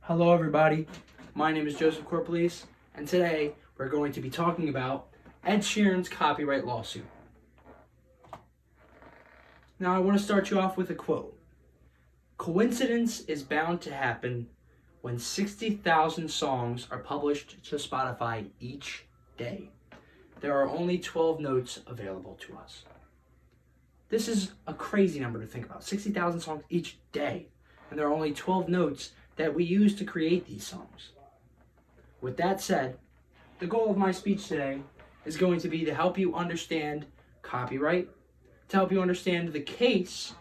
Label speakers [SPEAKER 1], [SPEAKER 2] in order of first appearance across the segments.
[SPEAKER 1] Hello everybody, my name is Joseph Corpelese, and today we're going to be talking about Ed Sheeran's copyright lawsuit. Now I want to start you off with a quote. Coincidence is bound to happen when 60,000 songs are published to Spotify each day. There are only 12 notes available to us. This is a crazy number to think about, 60,000 songs each day, and there are only 12 notes that we use to create these songs. With that said, the goal of my speech today is going to be to help you understand copyright, to help you understand the case,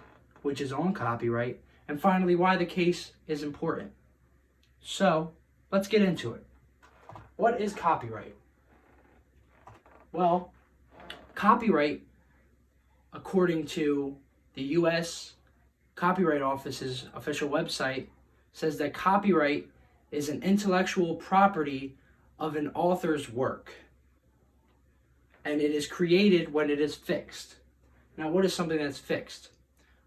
[SPEAKER 1] which is on copyright, and finally why the case is important. So, let's get into it. What is copyright? Well, copyright, according to the U.S. Copyright Office's official website, says that copyright is an intellectual property of an author's work, and it is created when it is fixed. Now, what is something that's fixed?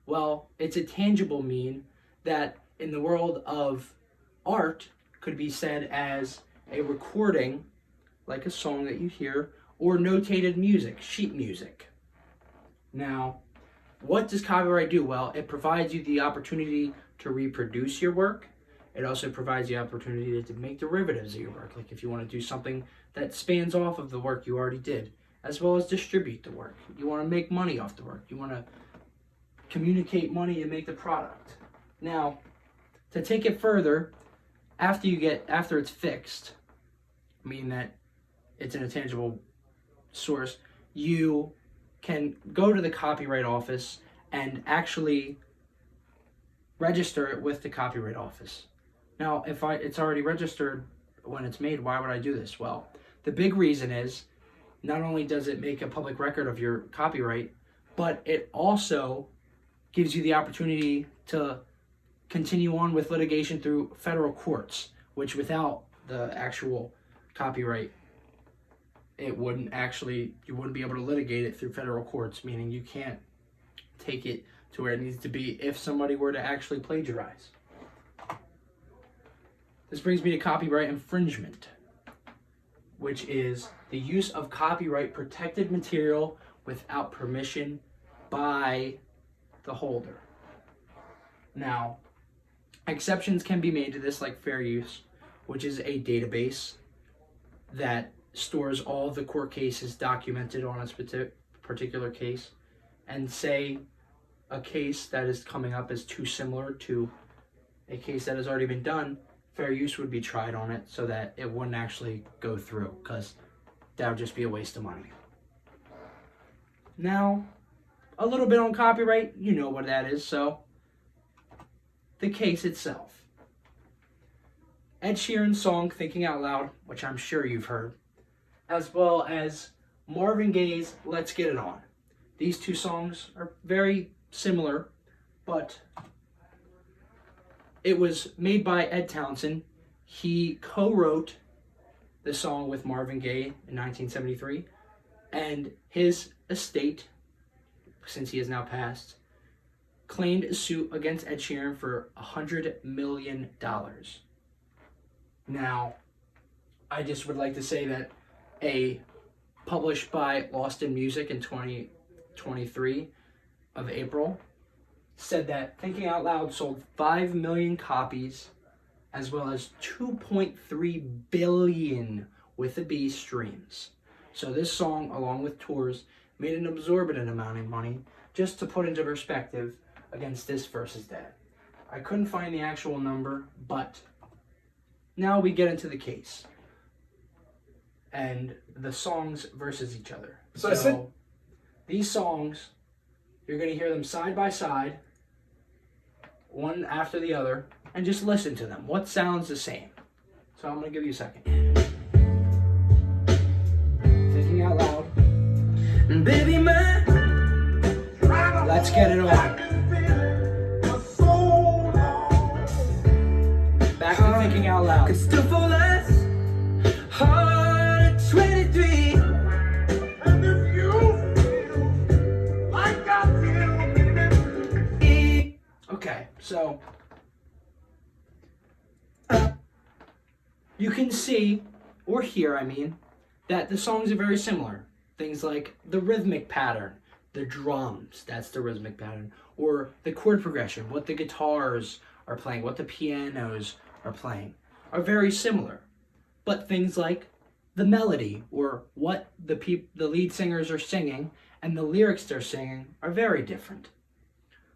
[SPEAKER 1] Well, it's a tangible mean that in the world of art could be said as a recording, like a song that you hear, or notated music, sheet music. Now, what does copyright do? Well, it provides you the opportunity to reproduce your work. It also provides the opportunity to make derivatives of your work, like if you want to do something that spans off of the work you already did, as well as distribute the work. You want to make money off the work. You want to communicate money and make the product. Now, to take it further, after it's fixed, meaning that it's in a tangible source, you can go to the Copyright Office and actually register it with the Copyright Office. Now, if it's already registered when it's made, why would I do this? Well, the big reason is not only does it make a public record of your copyright, but it also gives you the opportunity to continue on with litigation through federal courts, which without the actual copyright, you wouldn't be able to litigate it through federal courts, meaning you can't take it to where it needs to be if somebody were to actually plagiarize. This brings me to copyright infringement, which is the use of copyright protected material without permission by the holder. Now, exceptions can be made to this, like fair use, which is a database that stores all the court cases documented on a particular case, and say a case that is coming up is too similar to a case that has already been done, fair use would be tried on it so that it wouldn't actually go through, because that would just be a waste of money. Now, a little bit on copyright, you know what that is, so the case itself. Ed Sheeran's song Thinking Out Loud, which I'm sure you've heard, as well as Marvin Gaye's Let's Get It On. These two songs are very similar, but it was made by Ed Townsend. He co-wrote the song with Marvin Gaye in 1973, and his estate, since he has now passed, claimed a suit against Ed Sheeran for $100 million. Now, I just would like to say that published by Lost in Music in 2023 of April, said that Thinking Out Loud sold 5 million copies, as well as 2.3 billion with a B streams. So this song, along with tours, made an exorbitant amount of money, just to put into perspective against this versus that. I couldn't find the actual number, but now we get into the case and the songs versus each other. So these songs, you're going to hear them side by side, one after the other, and just listen to them. What sounds the same? So I'm going to give you a second. Thinking Out Loud. Baby, Let's Get It On. Back to Thinking Out Loud. Okay, so you can see, or hear, that the songs are very similar. Things like the rhythmic pattern, the drums, that's the rhythmic pattern, or the chord progression, what the guitars are playing, what the pianos are playing, are very similar. But things like the melody, or what the lead singers are singing, and the lyrics they're singing are very different.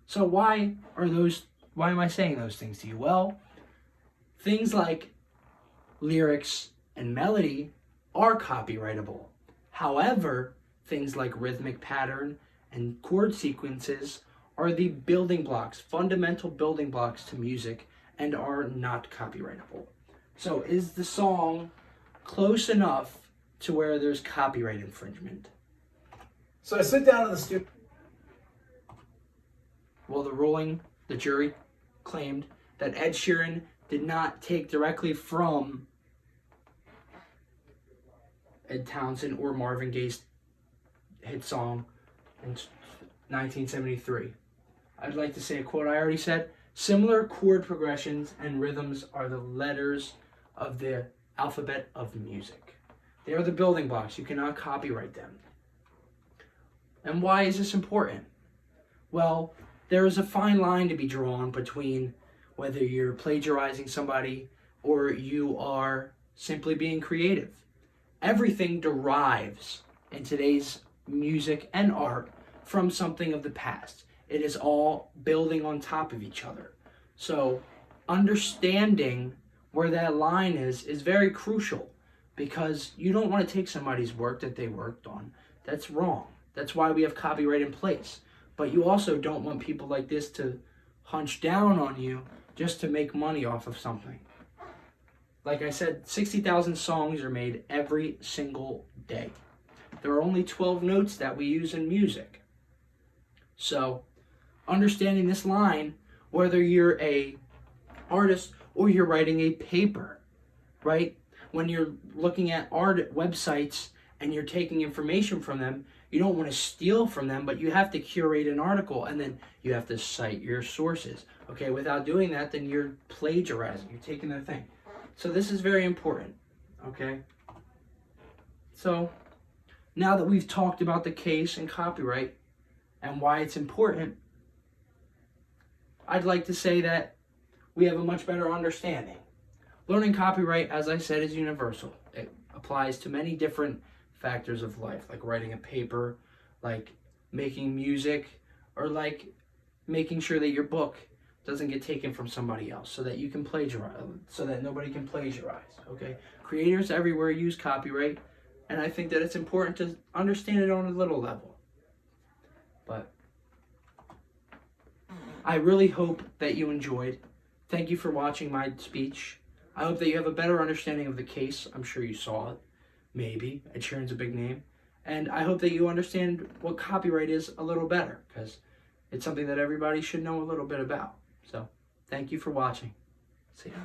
[SPEAKER 1] So why am I saying those things to you? Well, things like lyrics and melody are copyrightable. However, things like rhythmic pattern and chord sequences are the building blocks, fundamental building blocks to music, and are not copyrightable. So is the song close enough to where there's copyright infringement?
[SPEAKER 2] So I sit down in the studio.
[SPEAKER 1] Well, the jury claimed that Ed Sheeran did not take directly from Ed Townsend or Marvin Gaye's hit song in 1973. I'd like to say a quote I already said. Similar chord progressions and rhythms are the letters of the alphabet of music. They are the building blocks. You cannot copyright them. And why is this important? Well, there is a fine line to be drawn between whether you're plagiarizing somebody or you are simply being creative. Everything derives in today's music and art from something of the past. It is all building on top of each other. So understanding where that line is very crucial, because you don't want to take somebody's work that they worked on. That's wrong. That's why we have copyright in place. But you also don't want people like this to hunch down on you just to make money off of something. Like I said, 60,000 songs are made every single day. There are only 12 notes that we use in music. So, understanding this line, whether you're a artist or you're writing a paper, right? When you're looking at art websites and you're taking information from them, you don't want to steal from them, but you have to curate an article and then you have to cite your sources. Okay, without doing that, then you're plagiarizing. You're taking their thing. So this is very important, okay? So now that we've talked about the case and copyright and why it's important, I'd like to say that we have a much better understanding. Learning copyright, as I said, is universal. It applies to many different factors of life, like writing a paper, like making music, or like making sure that your book doesn't get taken from somebody else so that you can plagiarize, so that nobody can plagiarize, okay? Creators everywhere use copyright, and I think that it's important to understand it on a little level. But I really hope that you enjoyed. Thank you for watching my speech. I hope that you have a better understanding of the case. I'm sure you saw it. Maybe. Ed Sheeran's a big name. And I hope that you understand what copyright is a little better, because it's something that everybody should know a little bit about. So, thank you for watching. See ya.